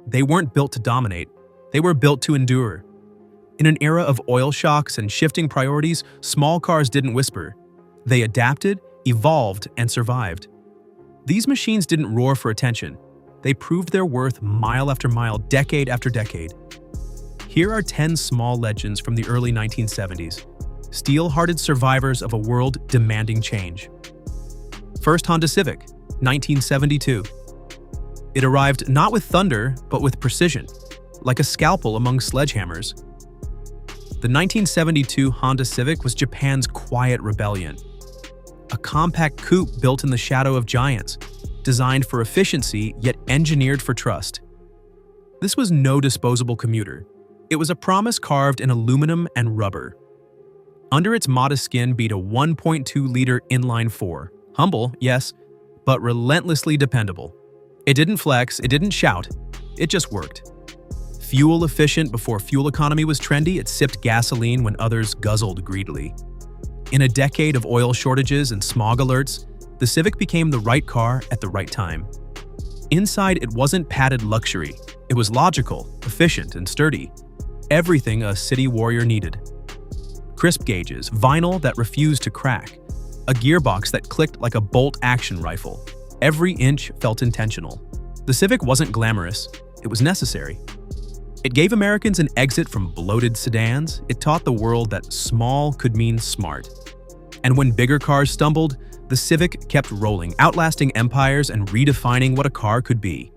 They weren't built to dominate. They were built to endure. In an era of oil shocks and shifting priorities, small cars didn't whisper. They adapted, evolved, and survived. These machines didn't roar for attention. They proved their worth mile after mile, decade after decade. Here are 10 small legends from the early 1970s, steel-hearted survivors of a world demanding change. First Honda Civic, 1972. It arrived not with thunder, but with precision, like a scalpel among sledgehammers. The 1972 Honda Civic was Japan's quiet rebellion. A compact coupe built in the shadow of giants, designed for efficiency yet engineered for trust. This was no disposable commuter. It was a promise carved in aluminum and rubber. Under its modest skin beat a 1.2-liter inline-4. Humble, yes, but relentlessly dependable. It didn't flex, it didn't shout, it just worked. Fuel efficient before fuel economy was trendy, it sipped gasoline when others guzzled greedily. In a decade of oil shortages and smog alerts, the Civic became the right car at the right time. Inside, it wasn't padded luxury. It was logical, efficient, and sturdy. Everything a city warrior needed. Crisp gauges, vinyl that refused to crack, a gearbox that clicked like a bolt-action rifle. Every inch felt intentional. The Civic wasn't glamorous, it was necessary. It gave Americans an exit from bloated sedans. It taught the world that small could mean smart. And when bigger cars stumbled, the Civic kept rolling, outlasting empires and redefining what a car could be.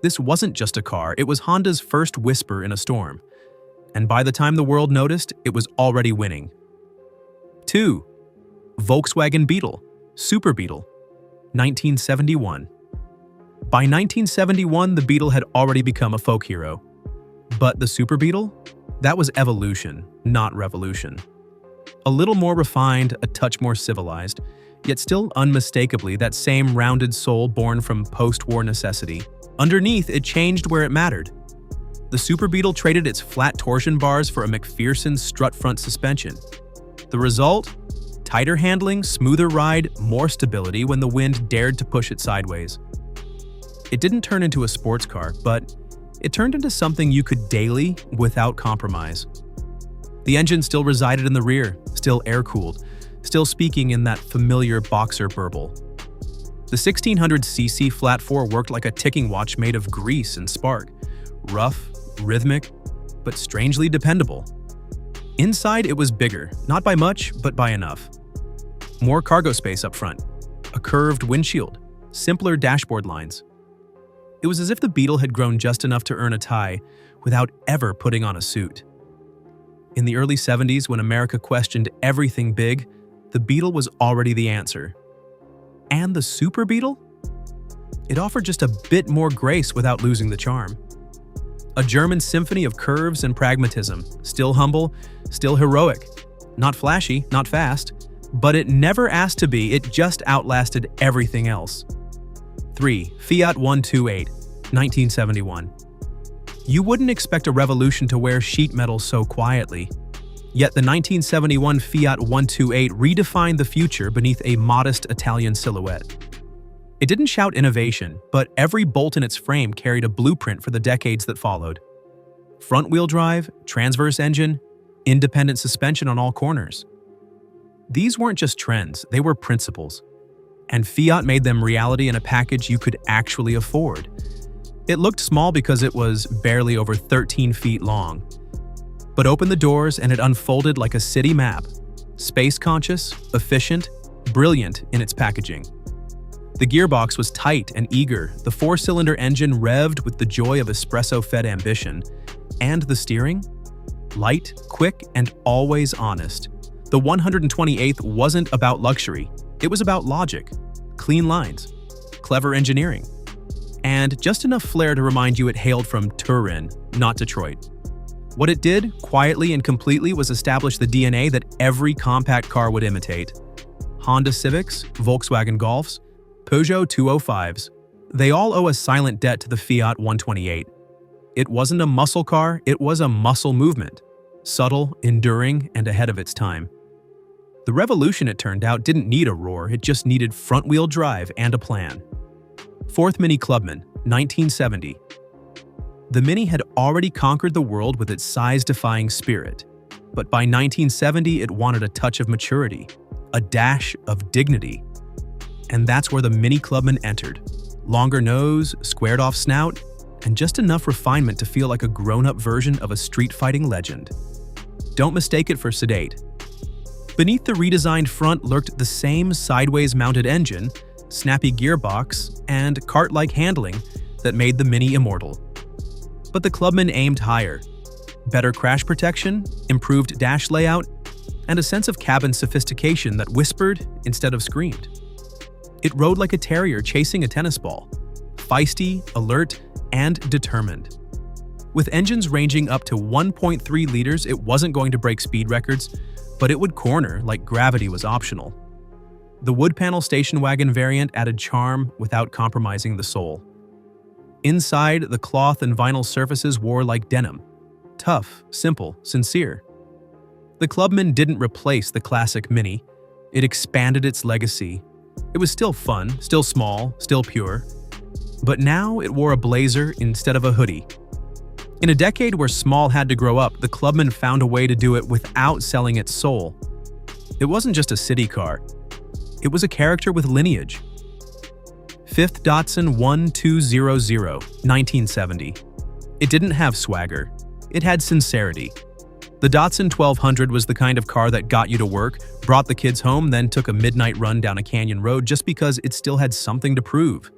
This wasn't just a car, it was Honda's first whisper in a storm. And by the time the world noticed, it was already winning. 2. Volkswagen Beetle, Super Beetle, 1971. By 1971, the Beetle had already become a folk hero. But the Super Beetle? That was evolution, not revolution. A little more refined, a touch more civilized, yet still unmistakably that same rounded soul born from post-war necessity. Underneath, it changed where it mattered. The Super Beetle traded its flat torsion bars for a McPherson strut front suspension. The result? Tighter handling, smoother ride, more stability when the wind dared to push it sideways. It didn't turn into a sports car, but it turned into something you could daily without compromise. The engine still resided in the rear, still air-cooled, still speaking in that familiar boxer burble. The 1600cc flat 4 worked like a ticking watch made of grease and spark, rough, rhythmic, but strangely dependable. Inside, it was bigger, not by much, but by enough. More cargo space up front, a curved windshield, simpler dashboard lines. It was as if the Beetle had grown just enough to earn a tie without ever putting on a suit. In the early 70s, when America questioned everything big, the Beetle was already the answer. And the Super Beetle? It offered just a bit more grace without losing the charm. A German symphony of curves and pragmatism, still humble, still heroic. Not flashy, not fast, but it never asked to be, it just outlasted everything else. 3. Fiat 128, 1971. You wouldn't expect a revolution to wear sheet metal so quietly. Yet the 1971 Fiat 128 redefined the future beneath a modest Italian silhouette. It didn't shout innovation, but every bolt in its frame carried a blueprint for the decades that followed. Front-wheel drive, transverse engine, independent suspension on all corners. These weren't just trends, they were principles. And Fiat made them reality in a package you could actually afford. It looked small because it was barely over 13 feet long. But open the doors and it unfolded like a city map. Space-conscious, efficient, brilliant in its packaging. The gearbox was tight and eager, the 4-cylinder engine revved with the joy of espresso-fed ambition. And the steering? Light, quick, and always honest. The 128th wasn't about luxury, it was about logic, clean lines, clever engineering, and just enough flair to remind you it hailed from Turin, not Detroit. What it did, quietly and completely, was establish the DNA that every compact car would imitate. Honda Civics, Volkswagen Golfs, Peugeot 205s. They all owe a silent debt to the Fiat 128. It wasn't a muscle car, it was a muscle movement. Subtle, enduring, and ahead of its time. The revolution, it turned out, didn't need a roar, it just needed front-wheel drive and a plan. Fourth Mini Clubman, 1970. The Mini had already conquered the world with its size-defying spirit. But by 1970, it wanted a touch of maturity, a dash of dignity. And that's where the Mini Clubman entered. Longer nose, squared-off snout, and just enough refinement to feel like a grown-up version of a street-fighting legend. Don't mistake it for sedate. Beneath the redesigned front lurked the same sideways-mounted engine, snappy gearbox, and cart-like handling that made the Mini immortal. But the Clubman aimed higher. Better crash protection, improved dash layout, and a sense of cabin sophistication that whispered instead of screamed. It rode like a terrier chasing a tennis ball, feisty, alert, and determined. With engines ranging up to 1.3 liters, it wasn't going to break speed records, but it would corner like gravity was optional. The wood panel station wagon variant added charm without compromising the soul. Inside, the cloth and vinyl surfaces wore like denim. Tough, simple, sincere. The Clubman didn't replace the classic Mini. It expanded its legacy. It was still fun, still small, still pure. But now it wore a blazer instead of a hoodie. In a decade where small had to grow up, the Clubman found a way to do it without selling its soul. It wasn't just a city car. It was a character with lineage. 5th Datsun 1200, 1970. It didn't have swagger. It had sincerity. The Datsun 1200 was the kind of car that got you to work, brought the kids home, then took a midnight run down a canyon road just because it still had something to prove.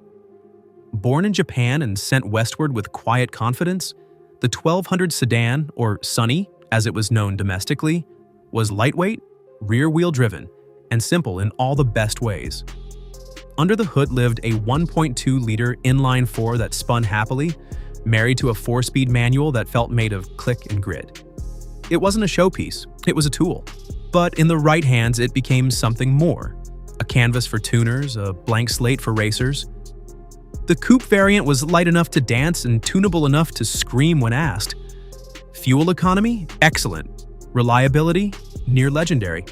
Born in Japan and sent westward with quiet confidence, the 1200 sedan, or Sunny, as it was known domestically, was lightweight, rear-wheel driven, and simple in all the best ways. Under the hood lived a 1.2-liter inline-4 that spun happily, married to a 4-speed manual that felt made of click and grit. It wasn't a showpiece, it was a tool. But in the right hands, it became something more. A canvas for tuners, a blank slate for racers. The coupe variant was light enough to dance and tunable enough to scream when asked. Fuel economy? Excellent. Reliability? Near legendary.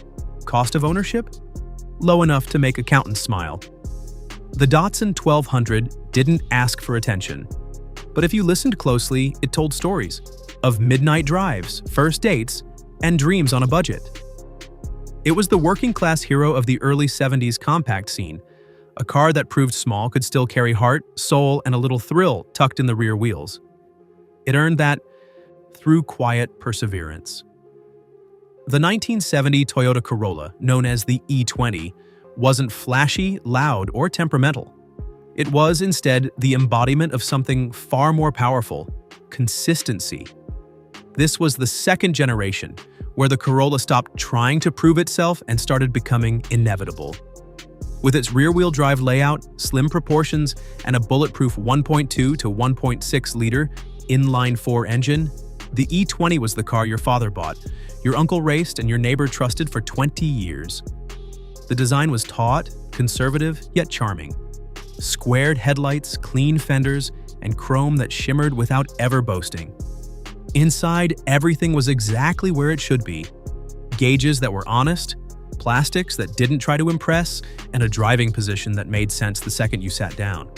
Cost of ownership? Low enough to make accountants smile. The Datsun 1200 didn't ask for attention. But if you listened closely, it told stories of midnight drives, first dates, and dreams on a budget. It was the working-class hero of the early 70s compact scene, a car that proved small could still carry heart, soul, and a little thrill tucked in the rear wheels. It earned that through quiet perseverance. The 1970 Toyota Corolla, known as the E20, wasn't flashy, loud, or temperamental. It was, instead, the embodiment of something far more powerful: consistency. This was the second generation, where the Corolla stopped trying to prove itself and started becoming inevitable. With its rear-wheel drive layout, slim proportions, and a bulletproof 1.2 to 1.6-liter inline-4 engine, the E20 was the car your father bought, your uncle raced, and your neighbor trusted for 20 years. The design was taut, conservative, yet charming. Squared headlights, clean fenders, and chrome that shimmered without ever boasting. Inside, everything was exactly where it should be. Gauges that were honest, plastics that didn't try to impress, and a driving position that made sense the second you sat down.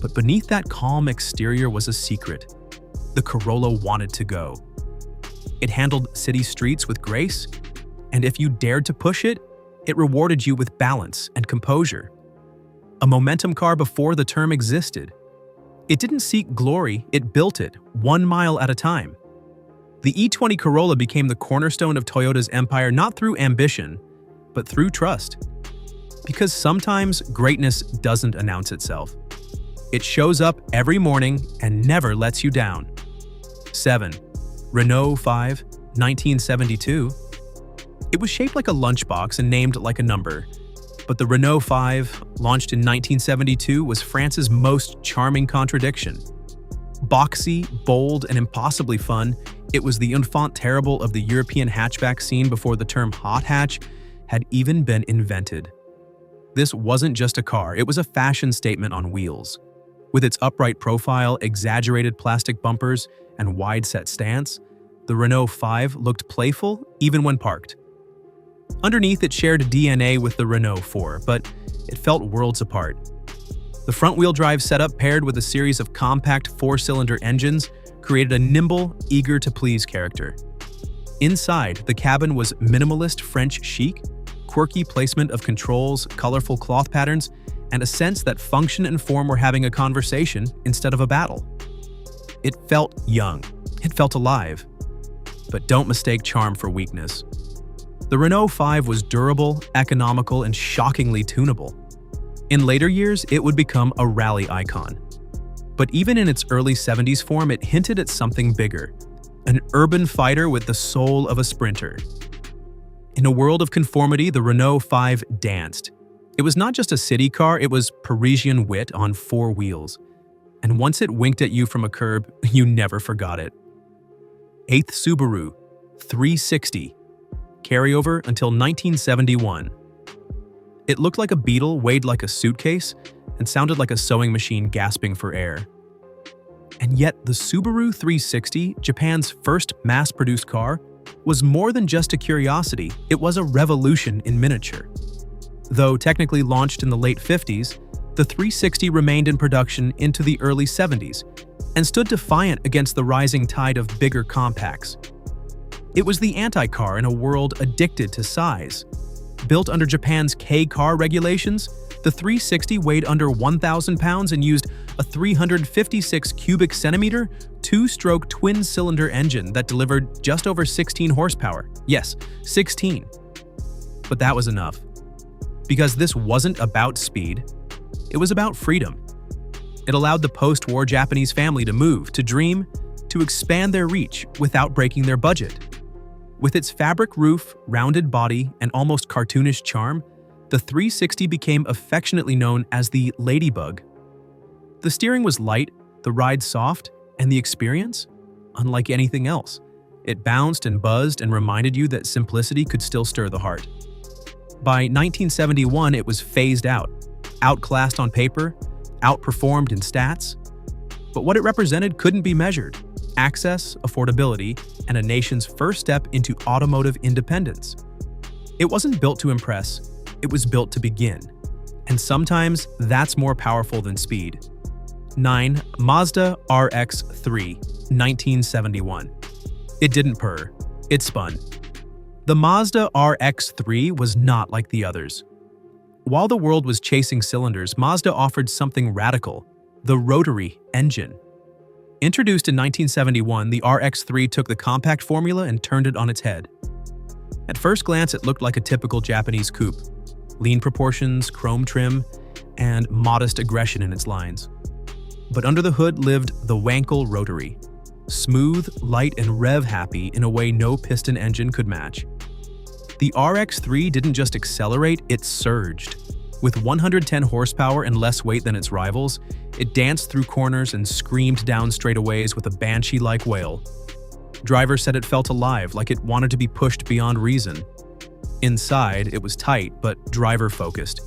But beneath that calm exterior was a secret. The Corolla wanted to go. It handled city streets with grace, and if you dared to push it, it rewarded you with balance and composure. A momentum car before the term existed. It didn't seek glory, it built it, 1 mile at a time. The E20 Corolla became the cornerstone of Toyota's empire not through ambition, but through trust. Because sometimes greatness doesn't announce itself. It shows up every morning and never lets you down. 7. Renault 5, 1972. It was shaped like a lunchbox and named like a number. But the Renault 5, launched in 1972, was France's most charming contradiction. Boxy, bold, and impossibly fun, it was the enfant terrible of the European hatchback scene before the term hot hatch had even been invented. This wasn't just a car, it was a fashion statement on wheels. With its upright profile, exaggerated plastic bumpers, and wide-set stance, the Renault 5 looked playful even when parked. Underneath, it shared DNA with the Renault 4, but it felt worlds apart. The front-wheel drive setup paired with a series of compact four-cylinder engines created a nimble, eager-to-please character. Inside, the cabin was minimalist French chic, quirky placement of controls, colorful cloth patterns, and a sense that function and form were having a conversation instead of a battle. It felt young. It felt alive. But don't mistake charm for weakness. The Renault 5 was durable, economical, and shockingly tunable. In later years, it would become a rally icon. But even in its early 70s form, it hinted at something bigger, an urban fighter with the soul of a sprinter. In a world of conformity, the Renault 5 danced. It was not just a city car, it was Parisian wit on four wheels. And once it winked at you from a curb, you never forgot it. 8th Subaru, 360, carryover until 1971. It looked like a beetle, weighed like a suitcase, and sounded like a sewing machine gasping for air. And yet, the Subaru 360, Japan's first mass-produced car, was more than just a curiosity, it was a revolution in miniature. Though technically launched in the late 50s, the 360 remained in production into the early 70s and stood defiant against the rising tide of bigger compacts. It was the anti-car in a world addicted to size. Built under Japan's K-car regulations, the 360 weighed under 1,000 pounds and used a 356 cubic centimeter, two-stroke twin-cylinder engine that delivered just over 16 horsepower. Yes, 16. But that was enough. Because this wasn't about speed, it was about freedom. It allowed the post-war Japanese family to move, to dream, to expand their reach without breaking their budget. With its fabric roof, rounded body, and almost cartoonish charm, the 360 became affectionately known as the Ladybug. The steering was light, the ride soft, and the experience? Unlike anything else. It bounced and buzzed and reminded you that simplicity could still stir the heart. By 1971, it was phased out, outclassed on paper, outperformed in stats. But what it represented couldn't be measured. Access, affordability, and a nation's first step into automotive independence. It wasn't built to impress, it was built to begin. And sometimes that's more powerful than speed. 9. Mazda RX-3, 1971. It didn't purr, it spun. The Mazda RX-3 was not like the others. While the world was chasing cylinders, Mazda offered something radical, the rotary engine. Introduced in 1971, the RX-3 took the compact formula and turned it on its head. At first glance, it looked like a typical Japanese coupe. Lean proportions, chrome trim, and modest aggression in its lines. But under the hood lived the Wankel rotary. Smooth, light, and rev-happy in a way no piston engine could match. The RX-3 didn't just accelerate, it surged. With 110 horsepower and less weight than its rivals, it danced through corners and screamed down straightaways with a banshee-like wail. Drivers said it felt alive, like it wanted to be pushed beyond reason. Inside, it was tight, but driver-focused.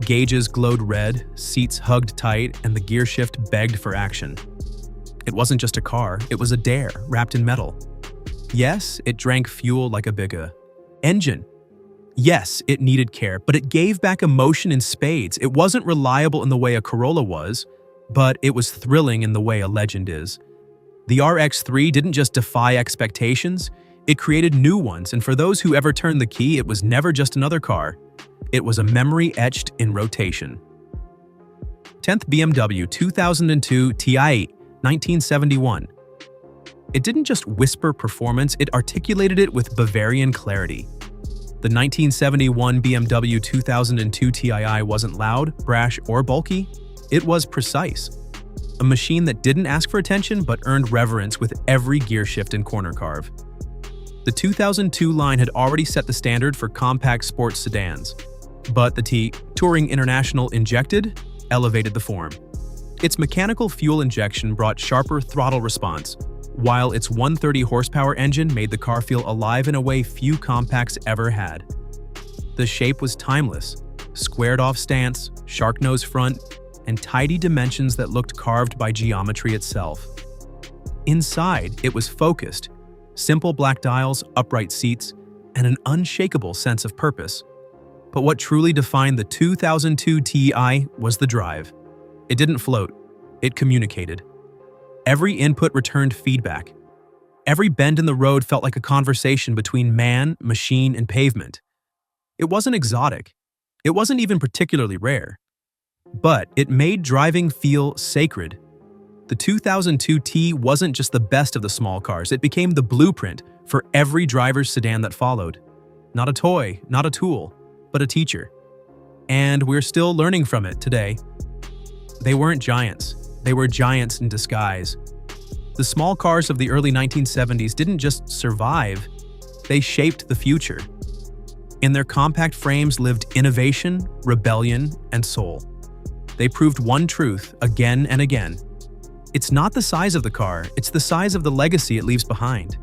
Gauges glowed red, seats hugged tight, and the gear shift begged for action. It wasn't just a car, it was a dare, wrapped in metal. Yes, it drank fuel like a big engine. Yes, it needed care, but it gave back emotion in spades. It wasn't reliable in the way a Corolla was, but it was thrilling in the way a Legend is. The RX-3 didn't just defy expectations, it created new ones, and for those who ever turned the key, it was never just another car. It was a memory etched in rotation. 10th BMW 2002 Ti, 1971. It didn't just whisper performance, it articulated it with Bavarian clarity. The 1971 BMW 2002 Ti wasn't loud, brash, or bulky. It was precise. A machine that didn't ask for attention but earned reverence with every gear shift and corner carve. The 2002 line had already set the standard for compact sports sedans, but the T Touring International Injected elevated the form. Its mechanical fuel injection brought sharper throttle response, while its 130 horsepower engine made the car feel alive in a way few compacts ever had. The shape was timeless, squared-off stance, shark-nose front, and tidy dimensions that looked carved by geometry itself. Inside, it was focused, simple black dials, upright seats, and an unshakable sense of purpose. But what truly defined the 2002 Ti was the drive. It didn't float. It communicated. Every input returned feedback. Every bend in the road felt like a conversation between man, machine, and pavement. It wasn't exotic. It wasn't even particularly rare. But it made driving feel sacred. The 2002 T wasn't just the best of the small cars, it became the blueprint for every driver's sedan that followed. Not a toy, not a tool, but a teacher. And we're still learning from it today. They weren't giants. They were giants in disguise. The small cars of the early 1970s didn't just survive, they shaped the future. In their compact frames lived innovation, rebellion, and soul. They proved one truth again and again. It's not the size of the car, it's the size of the legacy it leaves behind.